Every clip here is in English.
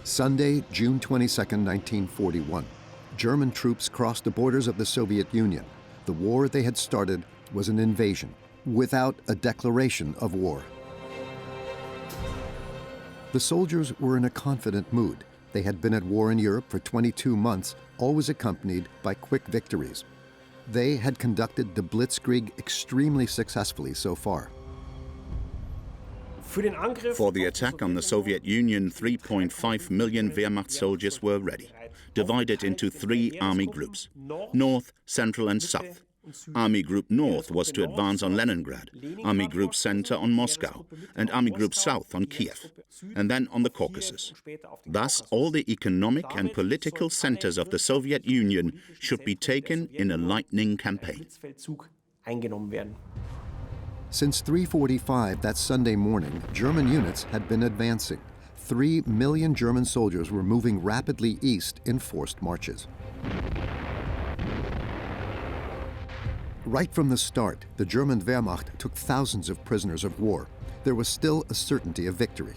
Sunday, June 22, 1941. German troops crossed the borders of the Soviet Union. The war they had started was an invasion, without a declaration of war. The soldiers were in a confident mood. They had been at war in Europe for 22 months, always accompanied by quick victories. They had conducted the Blitzkrieg extremely successfully so far. For the attack on the Soviet Union, 3.5 million Wehrmacht soldiers were ready, divided into 3 army groups: North, Central and South. Army Group North was to advance on Leningrad, Army Group Center on Moscow, and Army Group South on Kiev, and then on the Caucasus. Thus, all the economic and political centers of the Soviet Union should be taken in a lightning campaign. Since 3:45 that Sunday morning, German units had been advancing. 3 million German soldiers were moving rapidly east in forced marches. Right from the start, the German Wehrmacht took thousands of prisoners of war. There was still a certainty of victory.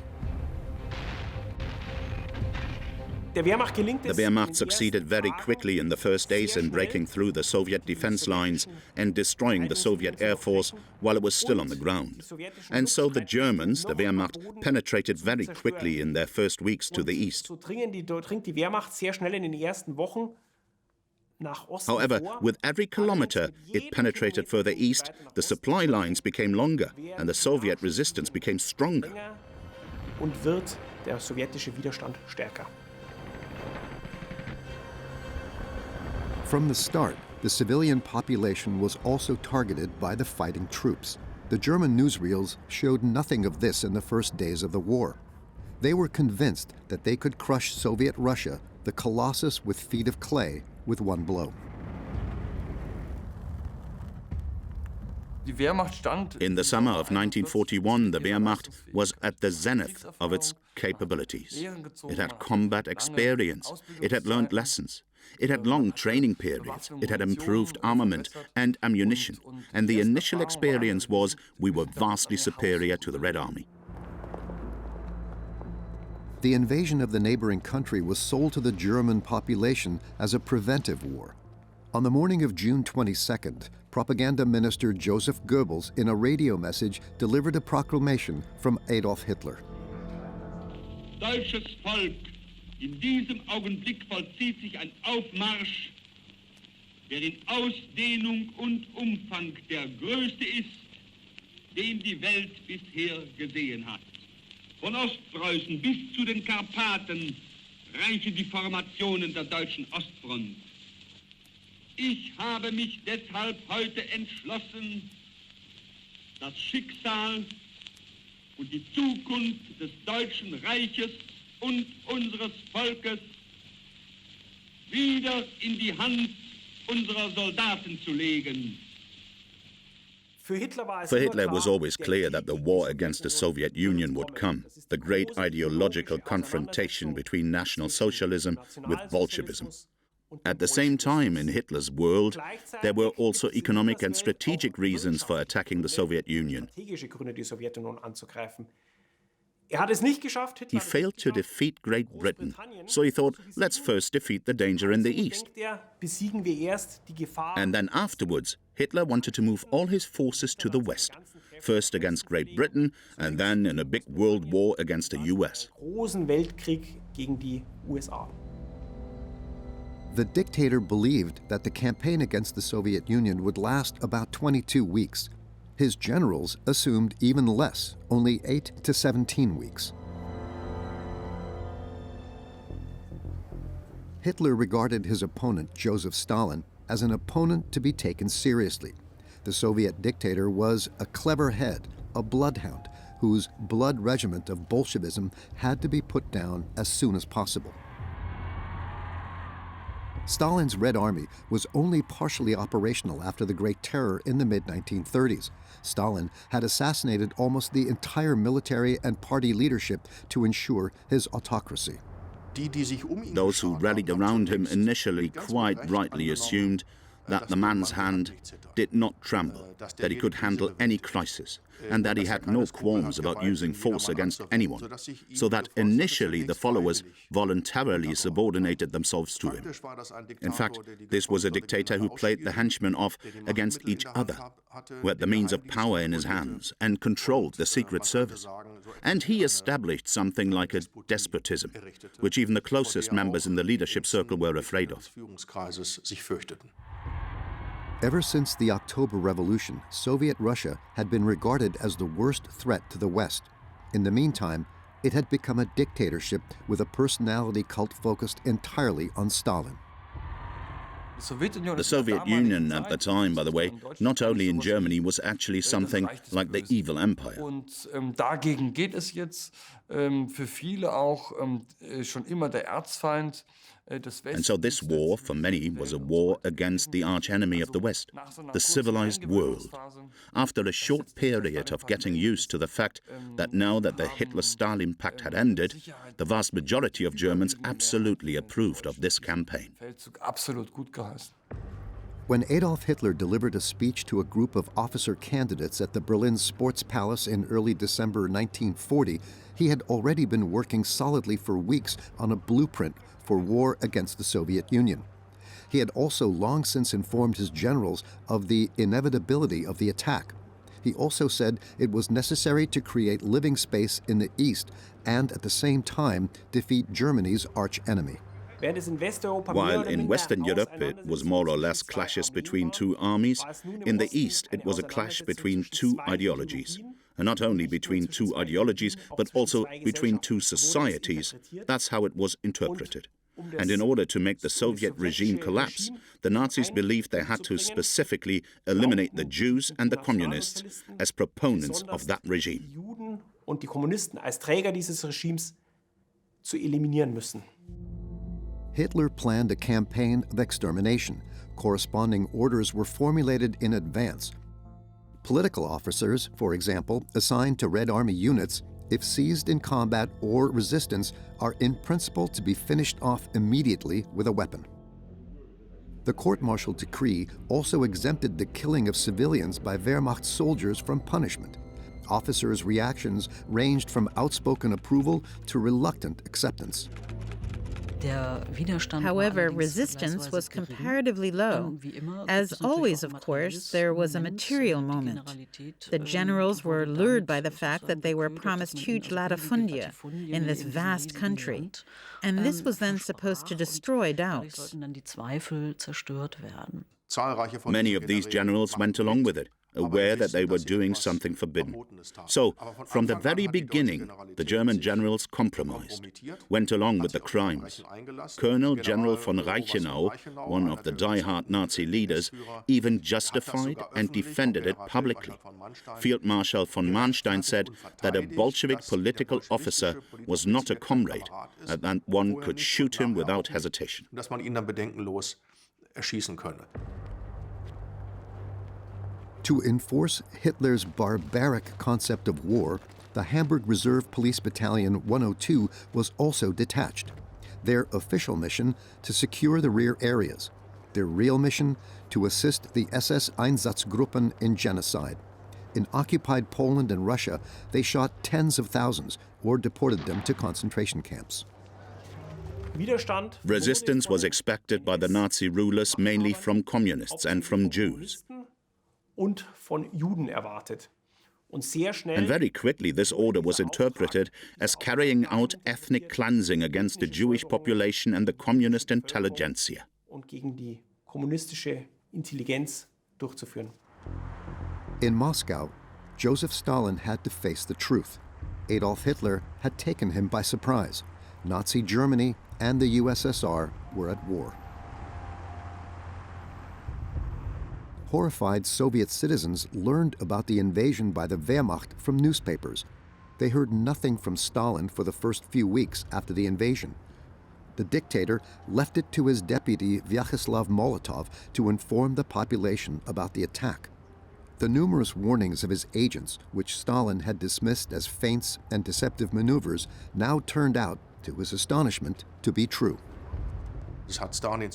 The Wehrmacht succeeded very quickly in the first days in breaking through the Soviet defense lines and destroying the Soviet Air Force while it was still on the ground. And so the Germans, the Wehrmacht, penetrated very quickly in their first weeks to the east. However, with every kilometer it penetrated further east, the supply lines became longer and the Soviet resistance became stronger. From the start, the civilian population was also targeted by the fighting troops. The German newsreels showed nothing of this in the first days of the war. They were convinced that they could crush Soviet Russia, the colossus with feet of clay, with one blow. In the summer of 1941, the Wehrmacht was at the zenith of its capabilities. It had combat experience, it had learned lessons, it had long training periods, it had improved armament and ammunition, and the initial experience was we were vastly superior to the Red Army. The invasion of the neighboring country was sold to the German population as a preventive war. On the morning of June 22nd, Propaganda Minister Joseph Goebbels, in a radio message, delivered a proclamation from Adolf Hitler. Deutsches Volk, in diesem Augenblick vollzieht sich ein Aufmarsch, der in Ausdehnung und Umfang der größte ist, den die Welt bisher gesehen hat. Von Ostpreußen bis zu den Karpaten reichen die Formationen der deutschen Ostfront. Ich habe mich deshalb heute entschlossen, das Schicksal und die Zukunft des Deutschen Reiches und unseres Volkes wieder in die Hand unserer Soldaten zu legen. For Hitler, it was always clear that the war against the Soviet Union would come, the great ideological confrontation between National Socialism with Bolshevism. At the same time, in Hitler's world, there were also economic and strategic reasons for attacking the Soviet Union. He failed to defeat Great Britain, so he thought, let's first defeat the danger in the east. And then afterwards, Hitler wanted to move all his forces to the west, first against Great Britain, and then in a big world war against the US. The dictator believed that the campaign against the Soviet Union would last about 22 weeks. His generals assumed even less, only 8 to 17 weeks. Hitler regarded his opponent, Joseph Stalin, as an opponent to be taken seriously. The Soviet dictator was a clever head, a bloodhound, whose blood regiment of Bolshevism had to be put down as soon as possible. Stalin's Red Army was only partially operational after the Great Terror in the mid-1930s. Stalin had assassinated almost the entire military and party leadership to ensure his autocracy. Those who rallied around him initially quite rightly assumed that the man's hand did not tremble, that he could handle any crisis, and that he had no qualms about using force against anyone, so that initially the followers voluntarily subordinated themselves to him. In fact, this was a dictator who played the henchmen off against each other, who had the means of power in his hands and controlled the secret service. And he established something like a despotism, which even the closest members in the leadership circle were afraid of. Ever since the October Revolution, Soviet Russia had been regarded as the worst threat to the West. In the meantime, it had become a dictatorship with a personality cult focused entirely on Stalin. The Soviet Union at the time, by the way, not only in Germany, was actually something like the evil empire. Dagegen geht es jetzt für viele auch schon immer der Erzfeind. And so this war, for many, was a war against the archenemy of the West, the civilized world. After a short period of getting used to the fact that now that the Hitler-Stalin pact had ended, the vast majority of Germans absolutely approved of this campaign. When Adolf Hitler delivered a speech to a group of officer candidates at the Berlin Sports Palace in early December 1940, he had already been working solidly for weeks on a blueprint for war against the Soviet Union. He had also long since informed his generals of the inevitability of the attack. He also said it was necessary to create living space in the East and at the same time defeat Germany's arch-enemy. While in Western Europe it was more or less clashes between two armies, in the East it was a clash between two ideologies. And not only between two ideologies, but also between two societies. That's how it was interpreted. And in order to make the Soviet regime collapse, the Nazis believed they had to specifically eliminate the Jews and the communists as proponents of that regime. Hitler planned a campaign of extermination. Corresponding orders were formulated in advance. Political officers, for example, assigned to Red Army units, if seized in combat or resistance, are in principle to be finished off immediately with a weapon. The court-martial decree also exempted the killing of civilians by Wehrmacht soldiers from punishment. Officers' reactions ranged from outspoken approval to reluctant acceptance. However, resistance was comparatively low. As always, of course, there was a material moment. The generals were lured by the fact that they were promised huge latifundia in this vast country, and this was then supposed to destroy doubts. Many of these generals went along with it, aware that they were doing something forbidden. So, from the very beginning, the German generals compromised, went along with the crimes. Colonel General von Reichenau, one of the die-hard Nazi leaders, even justified and defended it publicly. Field Marshal von Manstein said that a Bolshevik political officer was not a comrade, and that one could shoot him without hesitation. To enforce Hitler's barbaric concept of war, the Hamburg Reserve Police Battalion 102 was also detached. Their official mission to secure the rear areas. Their real mission to assist the SS Einsatzgruppen in genocide. In occupied Poland and Russia, they shot tens of thousands or deported them to concentration camps. Resistance was expected by the Nazi rulers mainly from communists and from Jews. And very quickly this order was interpreted as carrying out ethnic cleansing against the Jewish population and the communist intelligentsia. In Moscow, Joseph Stalin had to face the truth. Adolf Hitler had taken him by surprise. Nazi Germany and the USSR were at war. Horrified Soviet citizens learned about the invasion by the Wehrmacht from newspapers. They heard nothing from Stalin for the first few weeks after the invasion. The dictator left it to his deputy Vyacheslav Molotov to inform the population about the attack. The numerous warnings of his agents, which Stalin had dismissed as feints and deceptive maneuvers, now turned out, to his astonishment, to be true.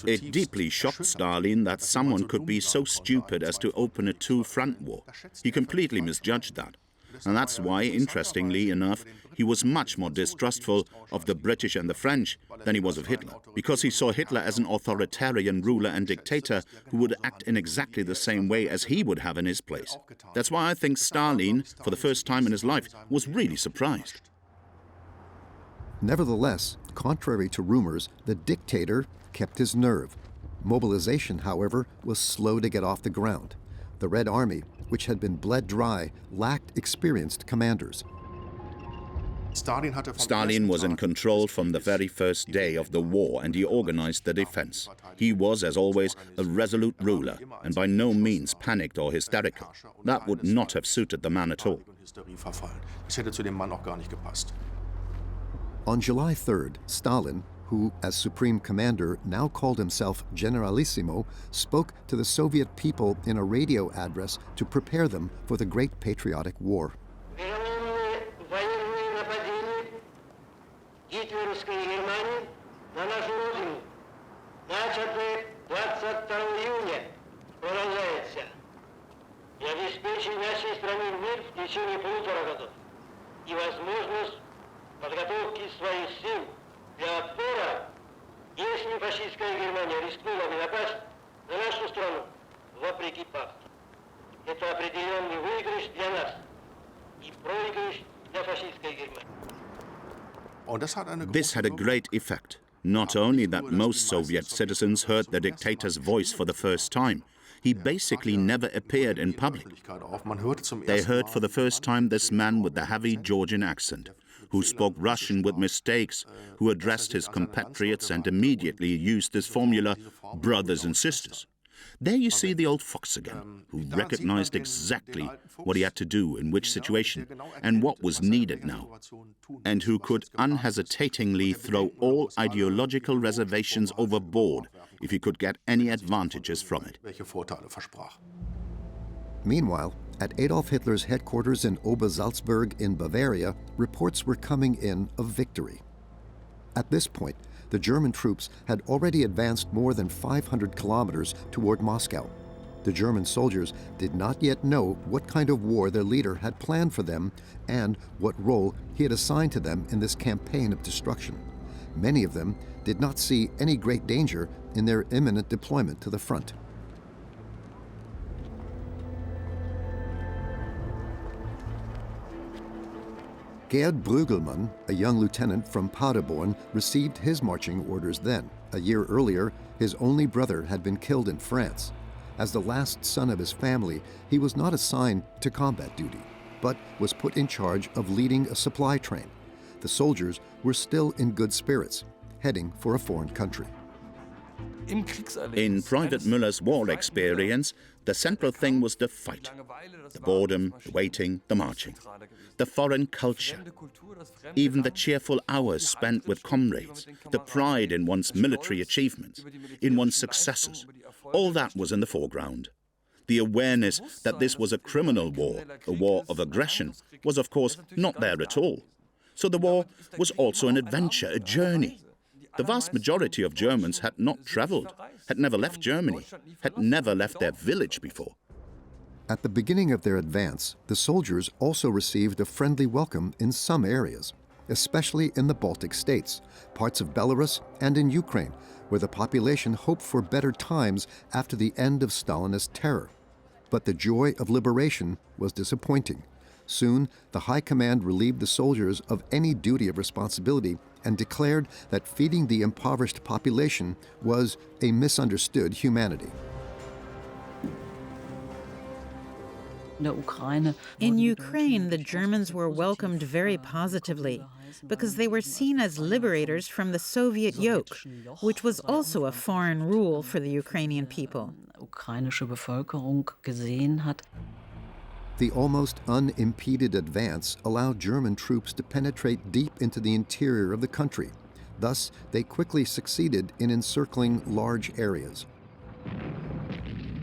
It deeply shocked Stalin that someone could be so stupid as to open a two-front war. He completely misjudged that. And that's why, interestingly enough, he was much more distrustful of the British and the French than he was of Hitler, because he saw Hitler as an authoritarian ruler and dictator who would act in exactly the same way as he would have in his place. That's why I think Stalin, for the first time in his life, was really surprised. Nevertheless, contrary to rumors, the dictator kept his nerve. Mobilization, however, was slow to get off the ground. The Red Army, which had been bled dry, lacked experienced commanders. Stalin was in control from the very first day of the war, and he organized the defense. He was, as always, a resolute ruler, and by no means panicked or hysterical. That would not have suited the man at all. On July 3rd, Stalin, who, as supreme commander, now called himself Generalissimo, spoke to the Soviet people in a radio address to prepare them for the Great Patriotic War. подготовки своих сил для отпора, если фашистская Германия рискнула не напасть на нашу страну вопреки пакту. Это определенный выигрыш для нас и проигрыш для фашистской Германии. This had a great effect. Not only that most Soviet citizens heard the dictator's voice for the first time, he basically never appeared in public. They heard for the first time this man with the heavy Georgian accent, who spoke Russian with mistakes, who addressed his compatriots and immediately used this formula, brothers and sisters. There you see the old fox again, who recognized exactly what he had to do in which situation and what was needed now, and who could unhesitatingly throw all ideological reservations overboard if he could get any advantages from it. Meanwhile, at Adolf Hitler's headquarters in Obersalzberg in Bavaria, reports were coming in of victory. At this point, the German troops had already advanced more than 500 kilometers toward Moscow. The German soldiers did not yet know what kind of war their leader had planned for them and what role he had assigned to them in this campaign of destruction. Many of them did not see any great danger in their imminent deployment to the front. Gerd Brügelmann, a young lieutenant from Paderborn, received his marching orders then. A year earlier, his only brother had been killed in France. As the last son of his family, he was not assigned to combat duty, but was put in charge of leading a supply train. The soldiers were still in good spirits, heading for a foreign country. In Private Müller's war experience, the central thing was the fight. The boredom, the waiting, the marching. The foreign culture. Even the cheerful hours spent with comrades. The pride in one's military achievements, in one's successes. All that was in the foreground. The awareness that this was a criminal war, a war of aggression, was of course not there at all. So the war was also an adventure, a journey. The vast majority of Germans had not traveled, had never left Germany, had never left their village before. At the beginning of their advance, the soldiers also received a friendly welcome in some areas, especially in the Baltic states, parts of Belarus, and in Ukraine, where the population hoped for better times after the end of Stalinist terror. But the joy of liberation was disappointing. Soon, the High Command relieved the soldiers of any duty of responsibility and declared that feeding the impoverished population was a misunderstood humanity. In Ukraine, the Germans were welcomed very positively because they were seen as liberators from the Soviet yoke, which was also a foreign rule for the Ukrainian people. The almost unimpeded advance allowed German troops to penetrate deep into the interior of the country. Thus, they quickly succeeded in encircling large areas.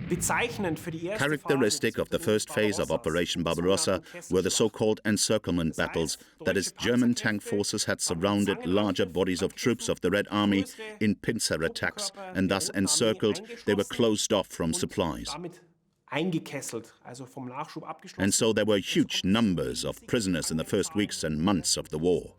Characteristic of the first phase of Operation Barbarossa were the so-called encirclement battles, that is, German tank forces had surrounded larger bodies of troops of the Red Army in pincer attacks, and thus encircled, they were closed off from supplies. And so there were huge numbers of prisoners in the first weeks and months of the war.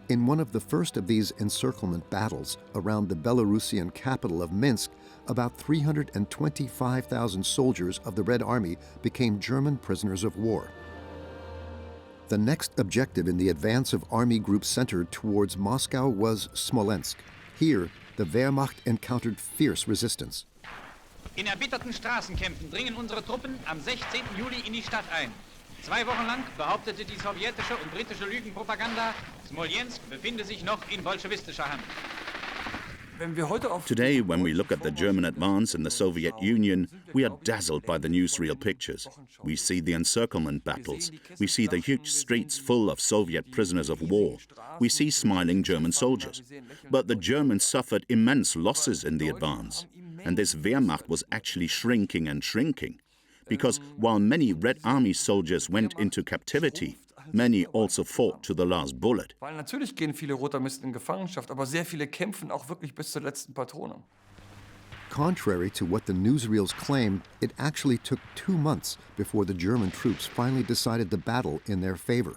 In one of the first of these encirclement battles around the Belarusian capital of Minsk, about 325,000 soldiers of the Red Army became German prisoners of war. The next objective in the advance of army groups centered towards Moscow was Smolensk. Here, the Wehrmacht encountered fierce resistance. In erbitterten Straßenkämpfen dringen unsere Truppen am 16. Juli in die Stadt ein. 2 Wochen lang behauptete die sowjetische und britische Lügenpropaganda, Smolensk befinde sich noch in bolschewistischer Hand. Today, when we look at the German advance in the Soviet Union, we are dazzled by the newsreel pictures. We see the encirclement battles. We see the huge streets full of Soviet prisoners of war. We see smiling German soldiers. But the Germans suffered immense losses in the advance. And this Wehrmacht was actually shrinking and shrinking. Because while many Red Army soldiers went into captivity, many also fought to the last bullet. Weil natürlich gehen viele Rotarmisten in Gefangenschaft, aber sehr viele kämpfen auch wirklich bis zur letzten Patrone. Contrary to what the newsreels claimed, it actually took 2 months before the German troops finally decided the battle in their favor.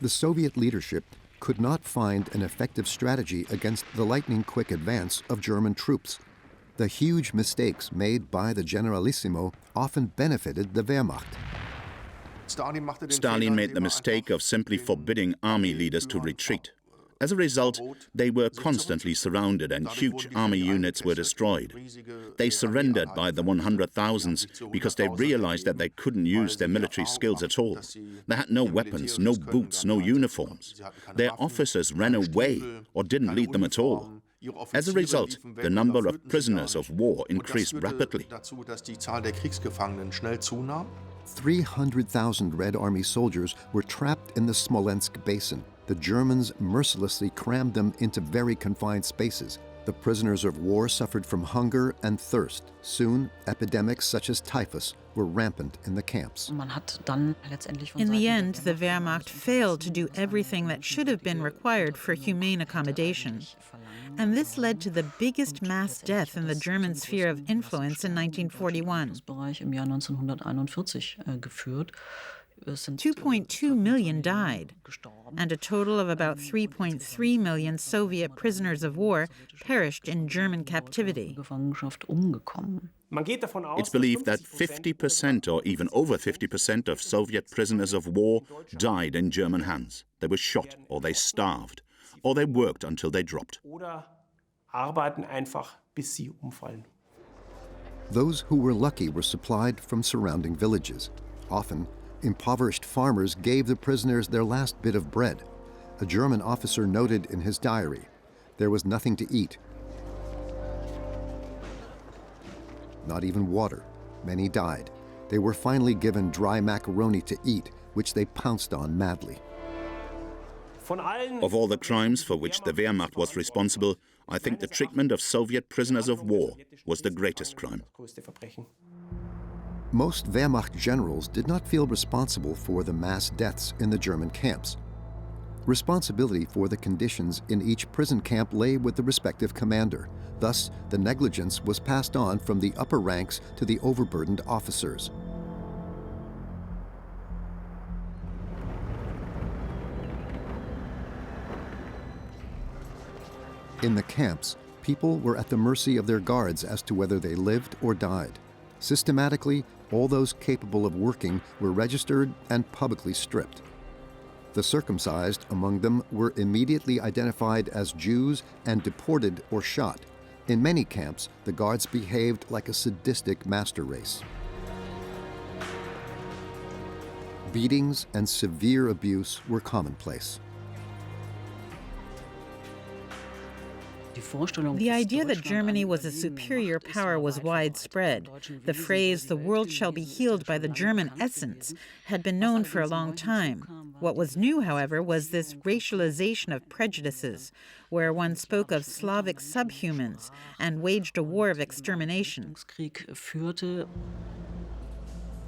The Soviet leadership could not find an effective strategy against the lightning-quick advance of German troops. The huge mistakes made by the Generalissimo often benefited the Wehrmacht. Stalin made the mistake of simply forbidding army leaders to retreat. As a result, they were constantly surrounded and huge army units were destroyed. They surrendered by the 100,000s because they realized that they couldn't use their military skills at all. They had no weapons, no boots, no uniforms. Their officers ran away or didn't lead them at all. As a result, the number of prisoners of war increased rapidly. 300,000 Red Army soldiers were trapped in the Smolensk basin. The Germans mercilessly crammed them into very confined spaces. The prisoners of war suffered from hunger and thirst. Soon, epidemics such as typhus were rampant in the camps. In the end, the Wehrmacht failed to do everything that should have been required for humane accommodation. And this led to the biggest mass death in the German sphere of influence in 1941. 2.2 million died, and a total of about 3.3 million Soviet prisoners of war perished in German captivity. It's believed that 50% or even over 50% of Soviet prisoners of war died in German hands. They were shot, or they starved, or they worked until they dropped. Those who were lucky were supplied from surrounding villages. Often, impoverished farmers gave the prisoners their last bit of bread. A German officer noted in his diary, there was nothing to eat. Not even water. Many died. They were finally given dry macaroni to eat, which they pounced on madly. Of all the crimes for which the Wehrmacht was responsible, I think the treatment of Soviet prisoners of war was the greatest crime. Most Wehrmacht generals did not feel responsible for the mass deaths in the German camps. Responsibility for the conditions in each prison camp lay with the respective commander. Thus, the negligence was passed on from the upper ranks to the overburdened officers. In the camps, people were at the mercy of their guards as to whether they lived or died. Systematically, all those capable of working were registered and publicly stripped. The circumcised among them were immediately identified as Jews and deported or shot. In many camps, the guards behaved like a sadistic master race. Beatings and severe abuse were commonplace. The idea that Germany was a superior power was widespread. The phrase, "the world shall be healed by the German essence," had been known for a long time. What was new, however, was this racialization of prejudices, where one spoke of Slavic subhumans and waged a war of extermination.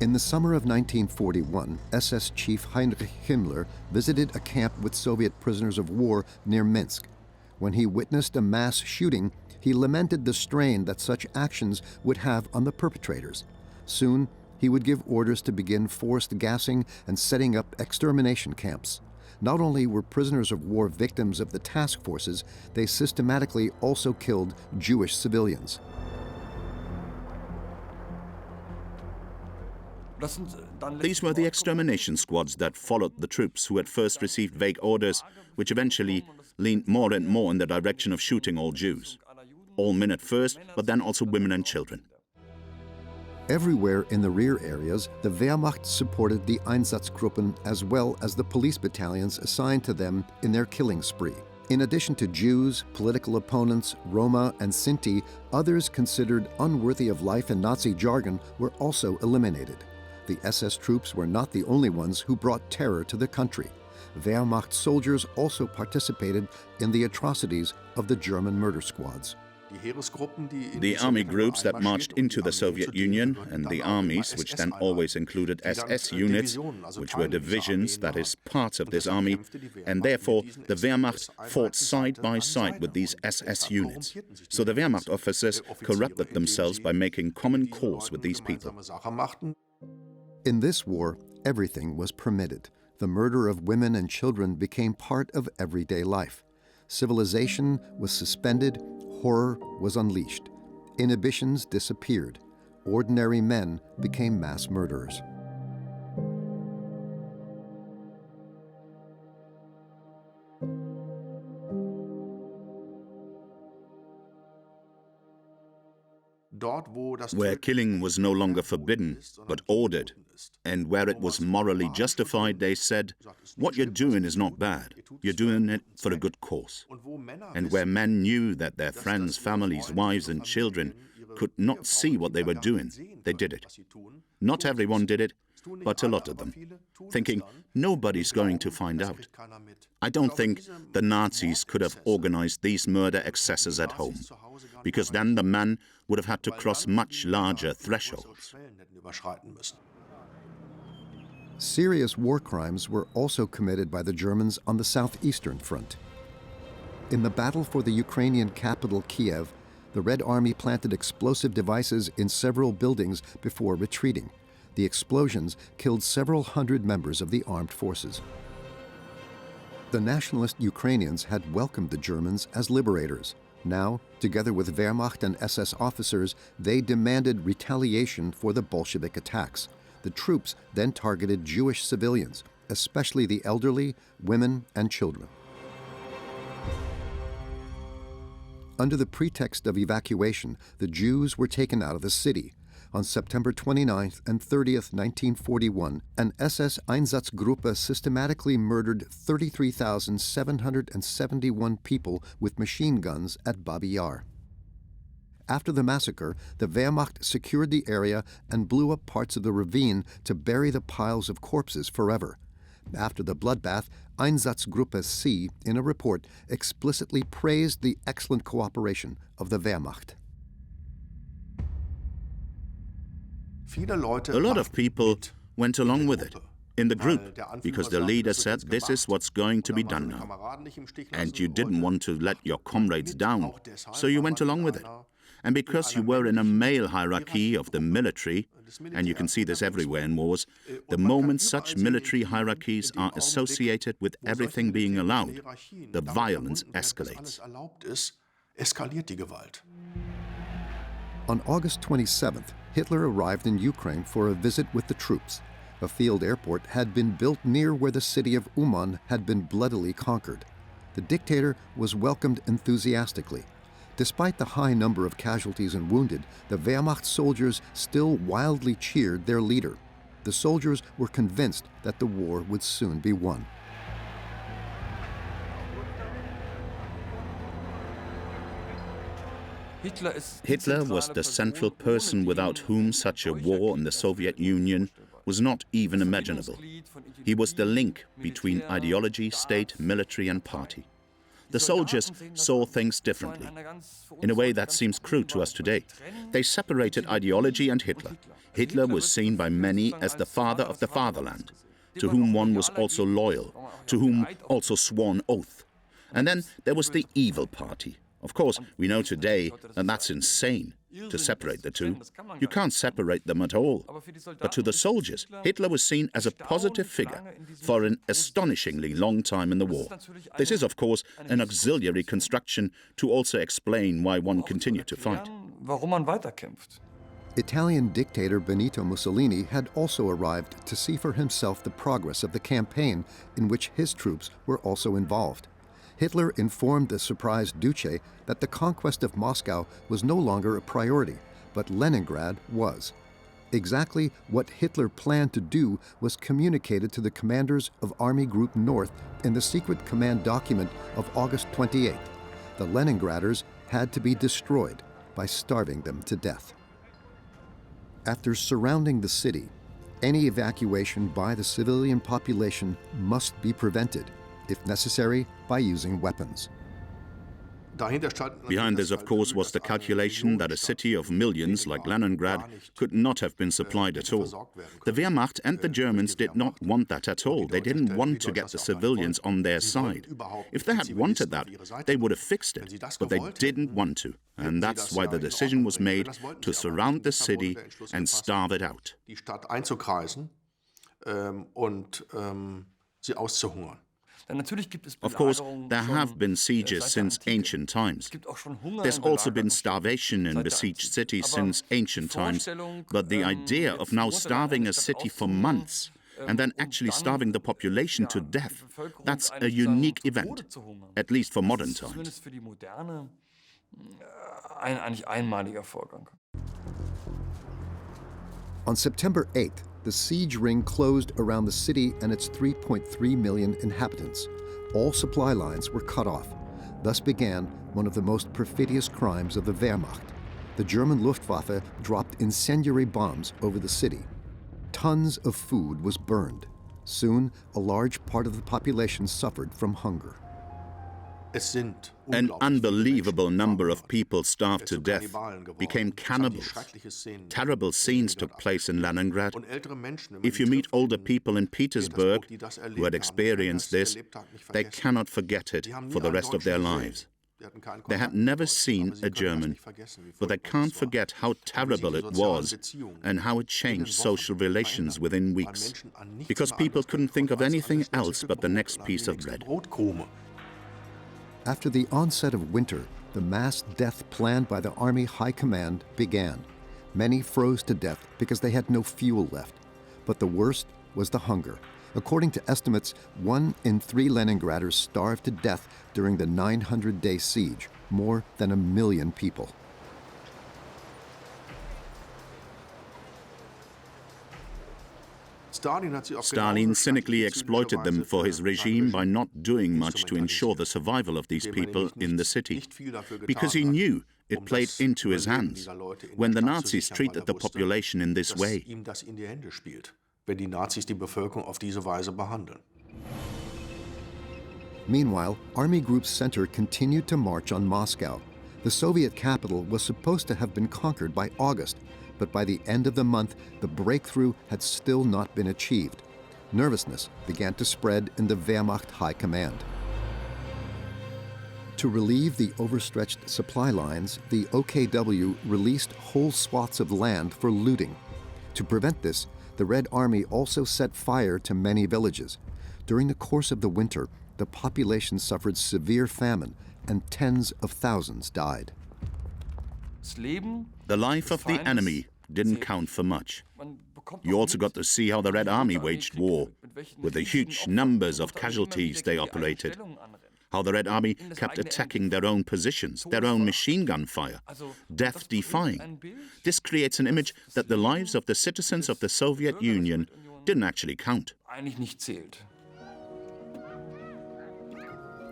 In the summer of 1941, SS Chief Heinrich Himmler visited a camp with Soviet prisoners of war near Minsk. When he witnessed a mass shooting, he lamented the strain that such actions would have on the perpetrators. Soon, he would give orders to begin forced gassing and setting up extermination camps. Not only were prisoners of war victims of the task forces, they systematically also killed Jewish civilians. These were the extermination squads that followed the troops who at first received vague orders, which eventually leaned more and more in the direction of shooting all Jews. All men at first, but then also women and children. Everywhere in the rear areas, the Wehrmacht supported the Einsatzgruppen as well as the police battalions assigned to them in their killing spree. In addition to Jews, political opponents, Roma, and Sinti, others considered unworthy of life in Nazi jargon were also eliminated. The SS troops were not the only ones who brought terror to the country. Wehrmacht soldiers also participated in the atrocities of the German murder squads. The army groups that marched into the Soviet Union and the armies, which then always included SS units, which were divisions, that is, parts of this army, and therefore the Wehrmacht fought side by side with these SS units. So the Wehrmacht officers corrupted themselves by making common cause with these people. In this war, everything was permitted. The murder of women and children became part of everyday life. Civilization was suspended, horror was unleashed. Inhibitions disappeared. Ordinary men became mass murderers. Where killing was no longer forbidden, but ordered, and where it was morally justified, they said, what you're doing is not bad, you're doing it for a good cause. And where men knew that their friends, families, wives and children could not see what they were doing, they did it. Not everyone did it, but a lot of them, thinking nobody's going to find out. I don't think the Nazis could have organized these murder excesses at home, because then the man would have had to cross much larger thresholds. Serious war crimes were also committed by the Germans on the southeastern front. In the battle for the Ukrainian capital, Kiev, the Red Army planted explosive devices in several buildings before retreating. The explosions killed several hundred members of the armed forces. The nationalist Ukrainians had welcomed the Germans as liberators. Now, together with Wehrmacht and SS officers, they demanded retaliation for the Bolshevik attacks. The troops then targeted Jewish civilians, especially the elderly, women, and children. Under the pretext of evacuation, the Jews were taken out of the city. On September 29th and 30th, 1941, an SS Einsatzgruppe systematically murdered 33,771 people with machine guns at Babi Yar. After the massacre, the Wehrmacht secured the area and blew up parts of the ravine to bury the piles of corpses forever. After the bloodbath, Einsatzgruppe C, in a report, explicitly praised the excellent cooperation of the Wehrmacht. A lot of people went along with it, in the group, because the leader said this is what's going to be done now. And you didn't want to let your comrades down, so you went along with it. And because you were in a male hierarchy of the military, and you can see this everywhere in wars, the moment such military hierarchies are associated with everything being allowed, the violence escalates. On August 27th, Hitler arrived in Ukraine for a visit with the troops. A field airport had been built near where the city of Uman had been bloodily conquered. The dictator was welcomed enthusiastically. Despite the high number of casualties and wounded, the Wehrmacht soldiers still wildly cheered their leader. The soldiers were convinced that the war would soon be won. Hitler was the central person without whom such a war in the Soviet Union was not even imaginable. He was the link between ideology, state, military and party. The soldiers saw things differently, in a way that seems crude to us today. They separated ideology and Hitler. Hitler was seen by many as the father of the fatherland, to whom one was also loyal, to whom also swore an oath. And then there was the evil party. Of course, we know today that that's insane, to separate the two. You can't separate them at all. But to the soldiers, Hitler was seen as a positive figure for an astonishingly long time in the war. This is, of course, an auxiliary construction to also explain why one continued to fight. Italian dictator Benito Mussolini had also arrived to see for himself the progress of the campaign in which his troops were also involved. Hitler informed the surprised Duce that the conquest of Moscow was no longer a priority, but Leningrad was. Exactly what Hitler planned to do was communicated to the commanders of Army Group North in the secret command document of August 28th. The Leningraders had to be destroyed by starving them to death. After surrounding the city, any evacuation by the civilian population must be prevented, if necessary, by using weapons. Behind this, of course, was the calculation that a city of millions like Leningrad could not have been supplied at all. The Wehrmacht and the Germans did not want that at all. They didn't want to get the civilians on their side. If they had wanted that, they would have fixed it, but they didn't want to. And that's why the decision was made to surround the city and starve it out. Of course, there have been sieges since ancient times. There's also been starvation in besieged cities since ancient times, but the idea of now starving a city for months and then actually starving the population to death, that's a unique event, at least for modern times. On September 8th, the siege ring closed around the city and its 3.3 million inhabitants. All supply lines were cut off. Thus began one of the most perfidious crimes of the Wehrmacht. The German Luftwaffe dropped incendiary bombs over the city. Tons of food was burned. Soon, a large part of the population suffered from hunger. An unbelievable number of people starved to death, became cannibals. Terrible scenes took place in Leningrad. If you meet older people in Petersburg who had experienced this, they cannot forget it for the rest of their lives. They had never seen a German, but they can't forget how terrible it was and how it changed social relations within weeks, because people couldn't think of anything else but the next piece of bread. After the onset of winter, the mass death planned by the Army High Command began. Many froze to death because they had no fuel left. But the worst was the hunger. According to estimates, 1 in 3 Leningraders starved to death during the 900-day siege, more than 1 million people. Stalin cynically exploited them for his regime by not doing much to ensure the survival of these people in the city, because he knew it played into his hands when the Nazis treated the population in this way. Meanwhile, Army Group Center continued to march on Moscow. The Soviet capital was supposed to have been conquered by August, but by the end of the month, the breakthrough had still not been achieved. Nervousness began to spread in the Wehrmacht High Command. To relieve the overstretched supply lines, the OKW released whole swaths of land for looting. To prevent this, the Red Army also set fire to many villages. During the course of the winter, the population suffered severe famine and tens of thousands died. The life of the enemy didn't count for much. You also got to see how the Red Army waged war, with the huge numbers of casualties they operated. How the Red Army kept attacking their own positions, their own machine gun fire, death-defying. This creates an image that the lives of the citizens of the Soviet Union didn't actually count.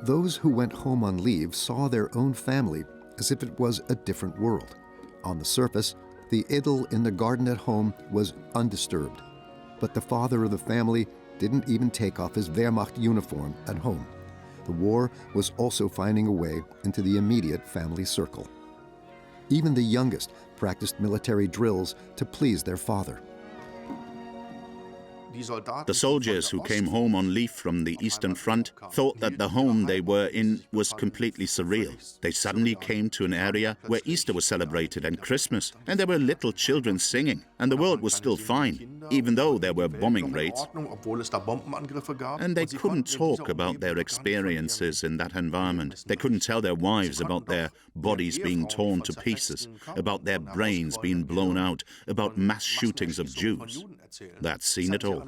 Those who went home on leave saw their own family as if it was a different world. On the surface, the idyll in the garden at home was undisturbed. But the father of the family didn't even take off his Wehrmacht uniform at home. The war was also finding a way into the immediate family circle. Even the youngest practiced military drills to please their father. The soldiers who came home on leave from the Eastern Front thought that the home they were in was completely surreal. They suddenly came to an area where Easter was celebrated and Christmas, and there were little children singing, and the world was still fine, even though there were bombing raids. And they couldn't talk about their experiences in that environment. They couldn't tell their wives about their bodies being torn to pieces, about their brains being blown out, about mass shootings of Jews. That's seen it all.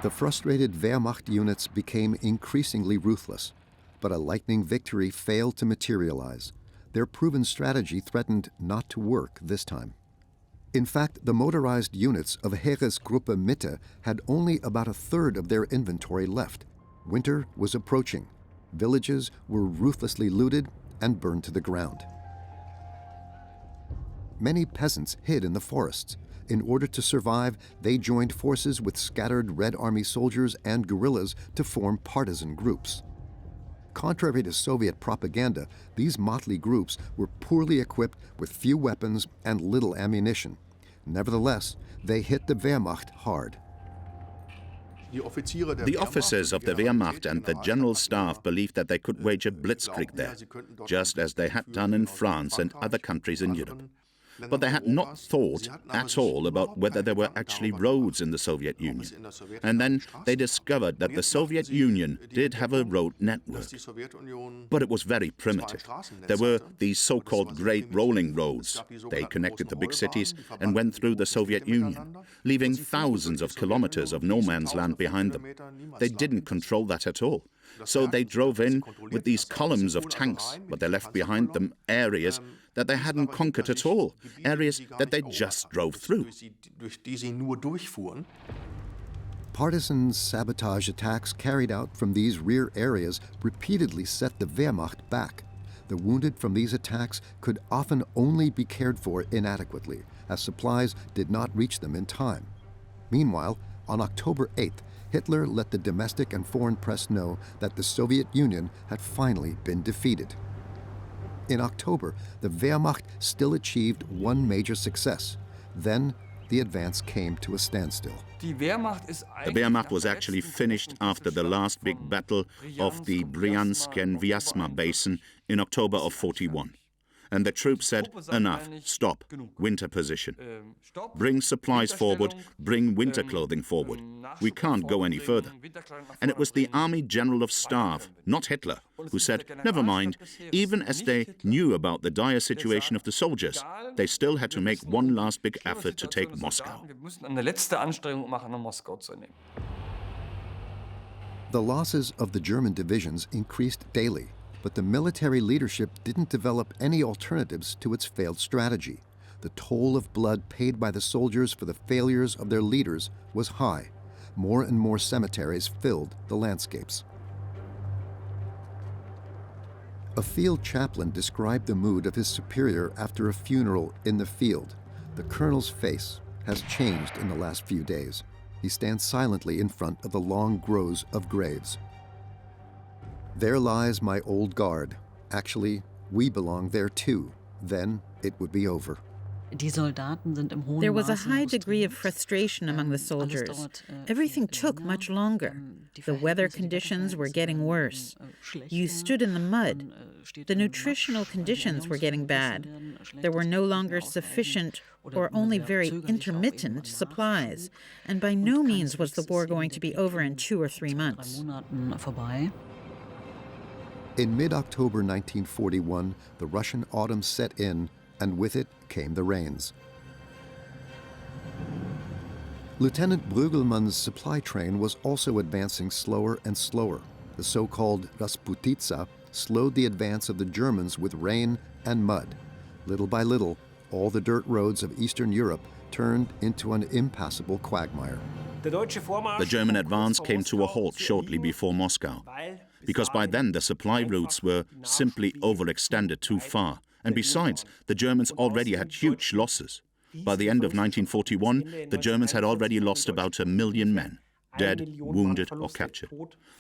The frustrated Wehrmacht units became increasingly ruthless, but a lightning victory failed to materialize. Their proven strategy threatened not to work this time. In fact, the motorized units of Heeresgruppe Mitte had only about a third of their inventory left. Winter was approaching. Villages were ruthlessly looted and burned to the ground. Many peasants hid in the forests. In order to survive, they joined forces with scattered Red Army soldiers and guerrillas to form partisan groups. Contrary to Soviet propaganda, these motley groups were poorly equipped with few weapons and little ammunition. Nevertheless, they hit the Wehrmacht hard. The officers of the Wehrmacht and the General Staff believed that they could wage a Blitzkrieg there, just as they had done in France and other countries in Europe. But they had not thought at all about whether there were actually roads in the Soviet Union. And then they discovered that the Soviet Union did have a road network. But it was very primitive. There were these so-called Great Rolling Roads. They connected the big cities and went through the Soviet Union, leaving thousands of kilometers of no man's land behind them. They didn't control that at all. So they drove in with these columns of tanks, but they left behind them areas that they hadn't conquered at all, areas that they just drove through. Partisan sabotage attacks carried out from these rear areas repeatedly set the Wehrmacht back. The wounded from these attacks could often only be cared for inadequately, as supplies did not reach them in time. Meanwhile, on October 8th, Hitler let the domestic and foreign press know that the Soviet Union had finally been defeated. In October, the Wehrmacht still achieved one major success. Then, the advance came to a standstill. The Wehrmacht was actually finished after the last big battle of the Bryansk and Vyazma basin in October of 41. And the troops said, enough, stop, winter position. Bring supplies forward, bring winter clothing forward. We can't go any further. And it was the Army General of Staff, not Hitler, who said, never mind, even as they knew about the dire situation of the soldiers, they still had to make one last big effort to take Moscow. The losses of the German divisions increased daily, but the military leadership didn't develop any alternatives to its failed strategy. The toll of blood paid by the soldiers for the failures of their leaders was high. More and more cemeteries filled the landscapes. A field chaplain described the mood of his superior after a funeral in the field. The colonel's face has changed in the last few days. He stands silently in front of the long rows of graves. There lies my old guard. Actually, we belong there too. Then it would be over. There was a high degree of frustration among the soldiers. Everything took much longer. The weather conditions were getting worse. You stood in the mud. The nutritional conditions were getting bad. There were no longer sufficient or only very intermittent supplies. And by no means was the war going to be over in 2 or 3 months. In mid-October 1941, the Russian autumn set in, and with it came the rains. Lieutenant Brügelmann's supply train was also advancing slower and slower. The so-called Rasputitsa slowed the advance of the Germans with rain and mud. Little by little, all the dirt roads of Eastern Europe turned into an impassable quagmire. The German advance came to a halt shortly before Moscow, because by then the supply routes were simply overextended too far. And besides, the Germans already had huge losses. By the end of 1941, the Germans had already lost about 1 million men, dead, wounded or captured.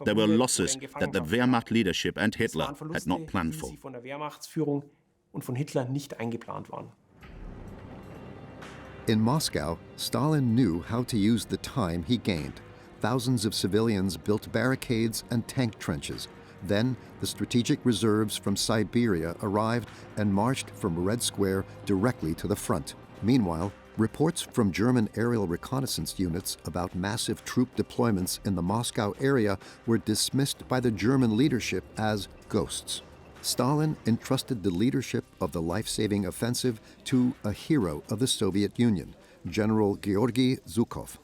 There were losses that the Wehrmacht leadership and Hitler had not planned for. In Moscow, Stalin knew how to use the time he gained. Thousands of civilians built barricades and tank trenches. Then, the strategic reserves from Siberia arrived and marched from Red Square directly to the front. Meanwhile, reports from German aerial reconnaissance units about massive troop deployments in the Moscow area were dismissed by the German leadership as ghosts. Stalin entrusted the leadership of the life-saving offensive to a hero of the Soviet Union, General Georgy Zhukov.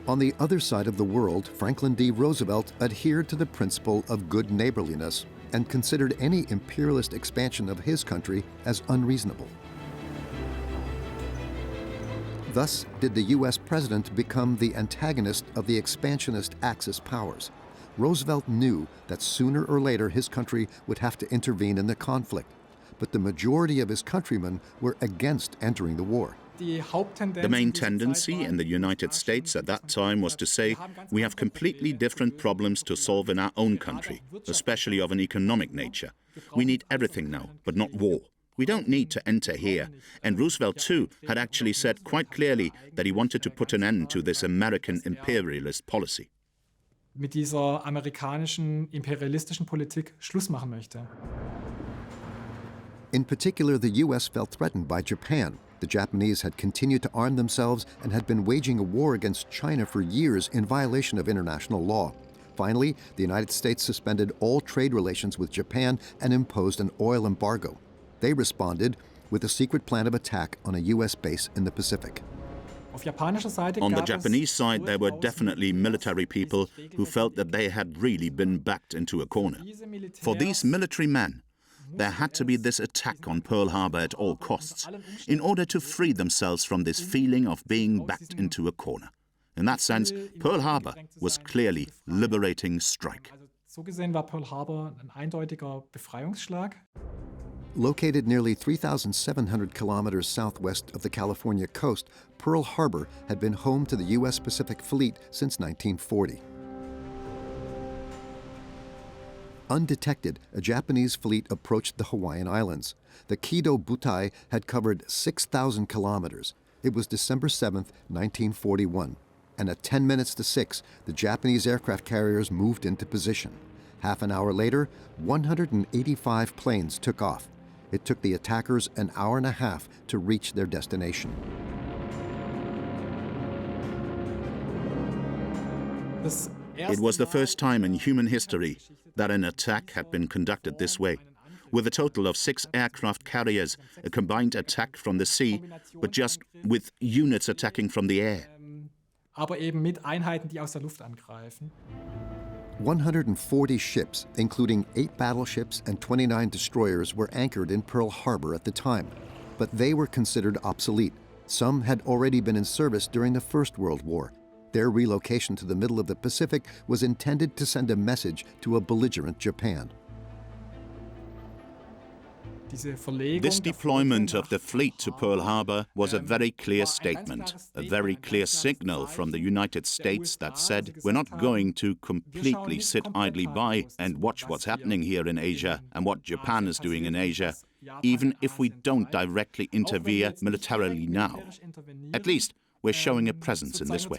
On the other side of the world, Franklin D. Roosevelt adhered to the principle of good neighborliness and considered any imperialist expansion of his country as unreasonable. Thus did the U.S. president become the antagonist of the expansionist Axis powers. Roosevelt knew that sooner or later his country would have to intervene in the conflict, but the majority of his countrymen were against entering the war. The main tendency in the United States at that time was to say, we have completely different problems to solve in our own country, especially of an economic nature. We need everything now, but not war. We don't need to enter here. And Roosevelt, too, had actually said quite clearly that he wanted to put an end to this American imperialist policy. Mit dieser amerikanischen imperialistischen Politik Schluss machen möchte. In particular, the U.S. felt threatened by Japan. The Japanese had continued to arm themselves and had been waging a war against China for years in violation of international law. Finally, the United States suspended all trade relations with Japan and imposed an oil embargo. They responded with a secret plan of attack on a U.S. base in the Pacific. On the Japanese side, there were definitely military people who felt that they had really been backed into a corner. For these military men, there had to be this attack on Pearl Harbor at all costs, in order to free themselves from this feeling of being backed into a corner. In that sense, Pearl Harbor was clearly liberating strike. So gesehen war Pearl Harbor ein eindeutiger Befreiungsschlag. Located nearly 3,700 kilometers southwest of the California coast, Pearl Harbor had been home to the U.S. Pacific Fleet since 1940. Undetected, a Japanese fleet approached the Hawaiian Islands. The Kido Butai had covered 6,000 kilometers. It was December 7, 1941, and at 10 minutes to 6, the Japanese aircraft carriers moved into position. Half an hour later, 185 planes took off. It took the attackers an hour and a half to reach their destination. It was the first time in human history that an attack had been conducted this way. With a total of 6 aircraft carriers, a combined attack from the sea, but just with units attacking from the air. Aber eben mit Einheiten, die aus der Luft angreifen. 140 ships, including 8 battleships and 29 destroyers, were anchored in Pearl Harbor at the time, but they were considered obsolete. Some had already been in service during the First World War. Their relocation to the middle of the Pacific was intended to send a message to a belligerent Japan. This deployment of the fleet to Pearl Harbor was a very clear statement, a very clear signal from the United States that said, we're not going to completely sit idly by and watch what's happening here in Asia and what Japan is doing in Asia, even if we don't directly intervene militarily now. At least, we're showing a presence in this way.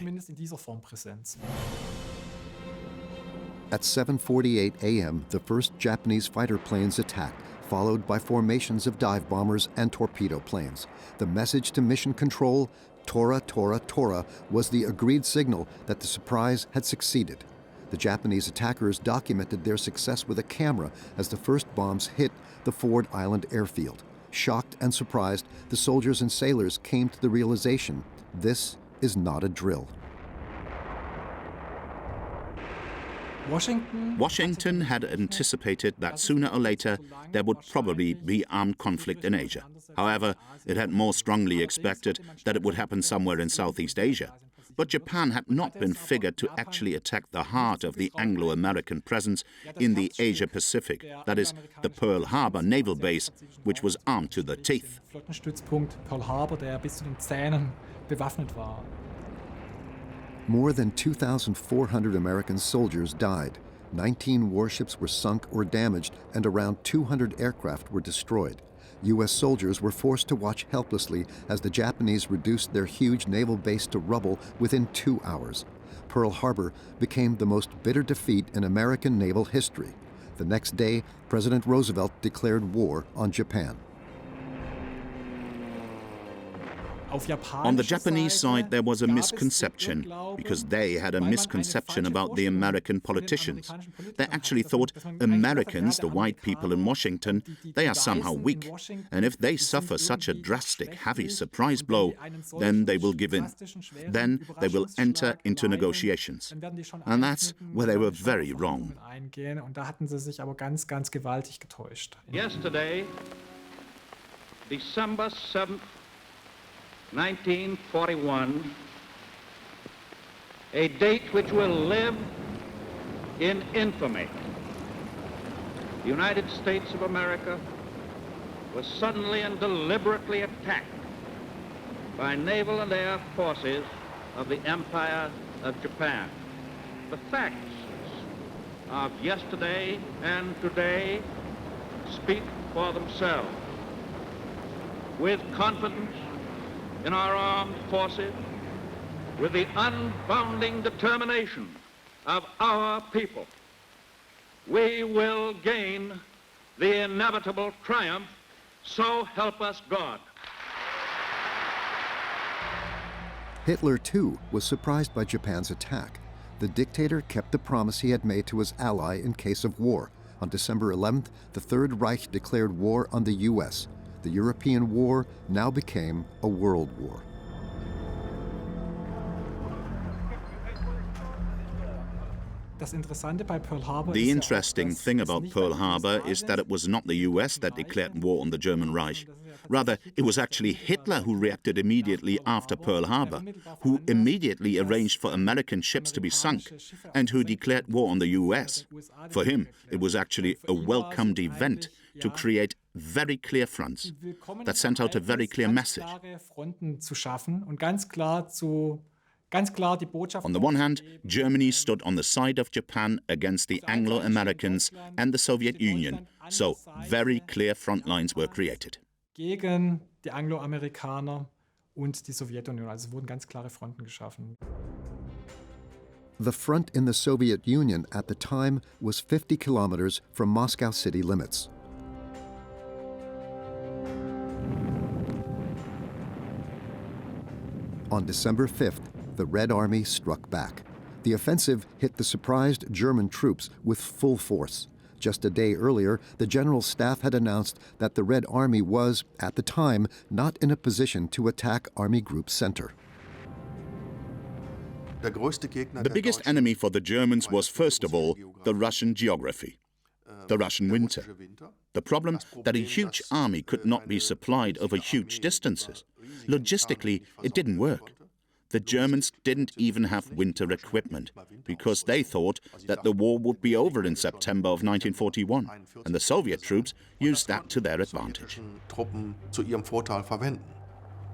At 7:48 a.m., the first Japanese fighter planes attacked, followed by formations of dive bombers and torpedo planes. The message to Mission Control, Tora, Tora, Tora, was the agreed signal that the surprise had succeeded. The Japanese attackers documented their success with a camera as the first bombs hit the Ford Island airfield. Shocked and surprised, the soldiers and sailors came to the realization, this is not a drill. Washington had anticipated that sooner or later there would probably be armed conflict in Asia. However, it had more strongly expected that it would happen somewhere in Southeast Asia. But Japan had not been figured to actually attack the heart of the Anglo-American presence in the Asia-Pacific, that is, the Pearl Harbor naval base, which was armed to the teeth. Flottenstützpunkt Pearl Harbor, der bis zu den Zähnen bewaffnet war. More than 2,400 American soldiers died. 19 warships were sunk or damaged, and around 200 aircraft were destroyed. U.S. soldiers were forced to watch helplessly as the Japanese reduced their huge naval base to rubble within 2 hours. Pearl Harbor became the most bitter defeat in American naval history. The next day, President Roosevelt declared war on Japan. On the Japanese side, there was a misconception, because they had a misconception about the American politicians. They actually thought Americans, the white people in Washington, they are somehow weak, and if they suffer such a drastic, heavy surprise blow, then they will give in. Then they will enter into negotiations. And that's where they were very wrong. Yesterday, December 7th, 1941, a date which will live in infamy. The United States of America was suddenly and deliberately attacked by naval and air forces of the Empire of Japan. The facts of yesterday and today speak for themselves. With confidence in our armed forces, with the unbounding determination of our people, we will gain the inevitable triumph, so help us God. Hitler, too, was surprised by Japan's attack. The dictator kept the promise he had made to his ally in case of war. On December 11th, the Third Reich declared war on the U.S. The European war now became a world war. The interesting thing about Pearl Harbor is that it was not the US that declared war on the German Reich. Rather, it was actually Hitler who reacted immediately after Pearl Harbor, who immediately arranged for American ships to be sunk, and who declared war on the US. For him, it was actually a welcomed event to create very clear fronts that sent out a very clear message. On the one hand, Germany stood on the side of Japan against the Anglo-Americans and the Soviet Union, so very clear front lines were created. Gegen die Anglo-Amerikaner und die Sowjetunion. Also wurden ganz klare Fronten geschaffen. The front in the Soviet Union at the time was 50 kilometers from Moscow city limits. On December 5th, the Red Army struck back. The offensive hit the surprised German troops with full force. Just a day earlier, the General Staff had announced that the Red Army was, at the time, not in a position to attack Army Group Center. The biggest enemy for the Germans was, first of all, the Russian geography, the Russian winter. The problem that a huge army could not be supplied over huge distances. Logistically, it didn't work. The Germans didn't even have winter equipment because they thought that the war would be over in September of 1941, and the Soviet troops used that to their advantage.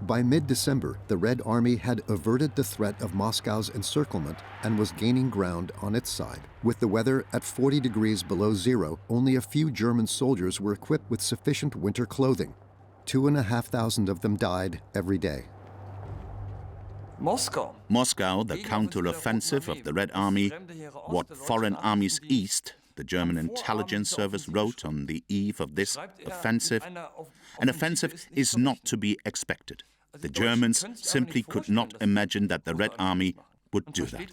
By mid-December, the Red Army had averted the threat of Moscow's encirclement and was gaining ground on its side. With the weather at 40 degrees below zero, only a few German soldiers were equipped with sufficient winter clothing. 2,500 of them died every day. Moscow, the counter-offensive of the Red Army, what foreign armies east, the German intelligence service wrote on the eve of this offensive. An offensive is not to be expected. The Germans simply could not imagine that the Red Army would do that.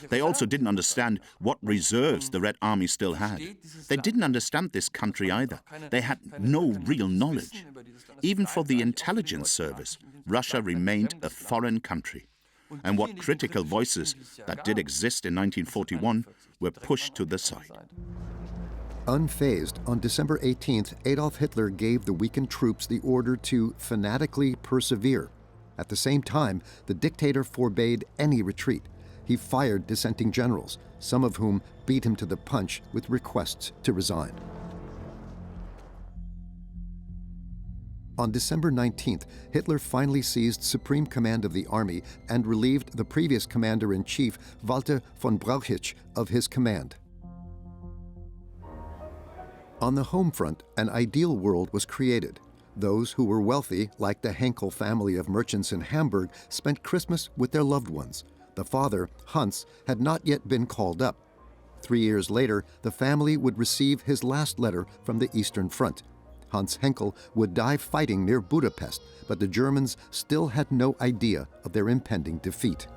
They also didn't understand what reserves the Red Army still had. They didn't understand this country either. They had no real knowledge. Even for the intelligence service, Russia remained a foreign country. And what critical voices that did exist in 1941 were pushed to the side. Unfazed, on December 18th, Adolf Hitler gave the weakened troops the order to fanatically persevere. At the same time, the dictator forbade any retreat. He fired dissenting generals, some of whom beat him to the punch with requests to resign. On December 19th, Hitler finally seized supreme command of the army and relieved the previous commander-in-chief, Walter von Brauchitsch, of his command. On the home front, an ideal world was created. Those who were wealthy, like the Henkel family of merchants in Hamburg, spent Christmas with their loved ones. The father, Hans, had not yet been called up. 3 years later, the family would receive his last letter from the Eastern Front. Hans Henkel would die fighting near Budapest, but the Germans still had no idea of their impending defeat.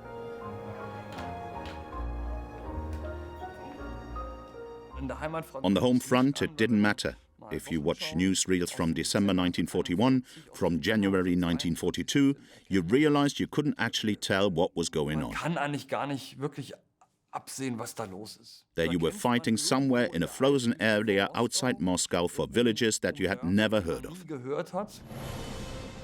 On the home front, it didn't matter. If you watch newsreels from December 1941, from January 1942, you realized you couldn't actually tell what was going on. There you were fighting somewhere in a frozen area outside Moscow for villages that you had never heard of.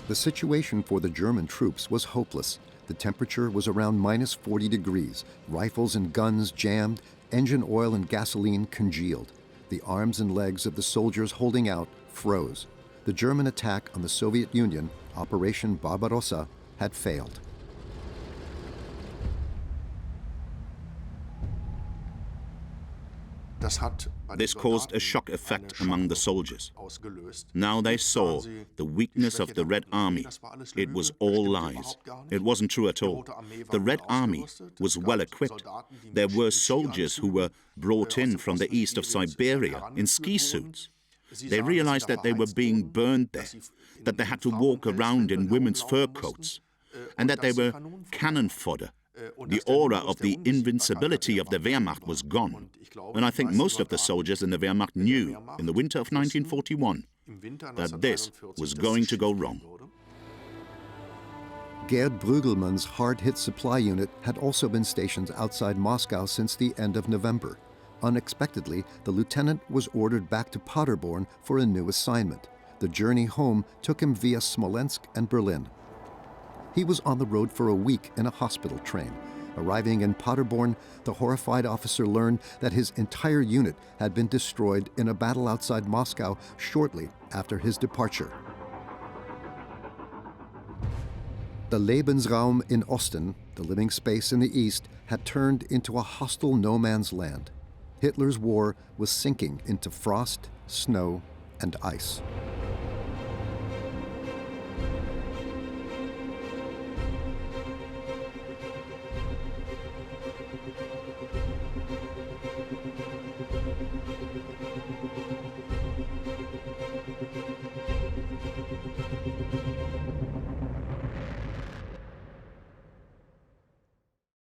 The situation for the German troops was hopeless. The temperature was around minus 40 degrees, rifles and guns jammed, engine oil and gasoline congealed. The arms and legs of the soldiers holding out froze. The German attack on the Soviet Union, Operation Barbarossa, had failed. This caused a shock effect among the soldiers. Now they saw the weakness of the Red Army. It was all lies. It wasn't true at all. The Red Army was well equipped. There were soldiers who were brought in from the east of Siberia in ski suits. They realized that they were being burned there, that they had to walk around in women's fur coats, and that they were cannon fodder. The aura of the invincibility of the Wehrmacht was gone. And I think most of the soldiers in the Wehrmacht knew in the winter of 1941 that this was going to go wrong. Gerd Brügelmann's hard-hit supply unit had also been stationed outside Moscow since the end of November. Unexpectedly, the lieutenant was ordered back to Paderborn for a new assignment. The journey home took him via Smolensk and Berlin. He was on the road for a week in a hospital train. Arriving in Paderborn, the horrified officer learned that his entire unit had been destroyed in a battle outside Moscow shortly after his departure. The Lebensraum in Osten, the living space in the east, had turned into a hostile no man's land. Hitler's war was sinking into frost, snow, and ice.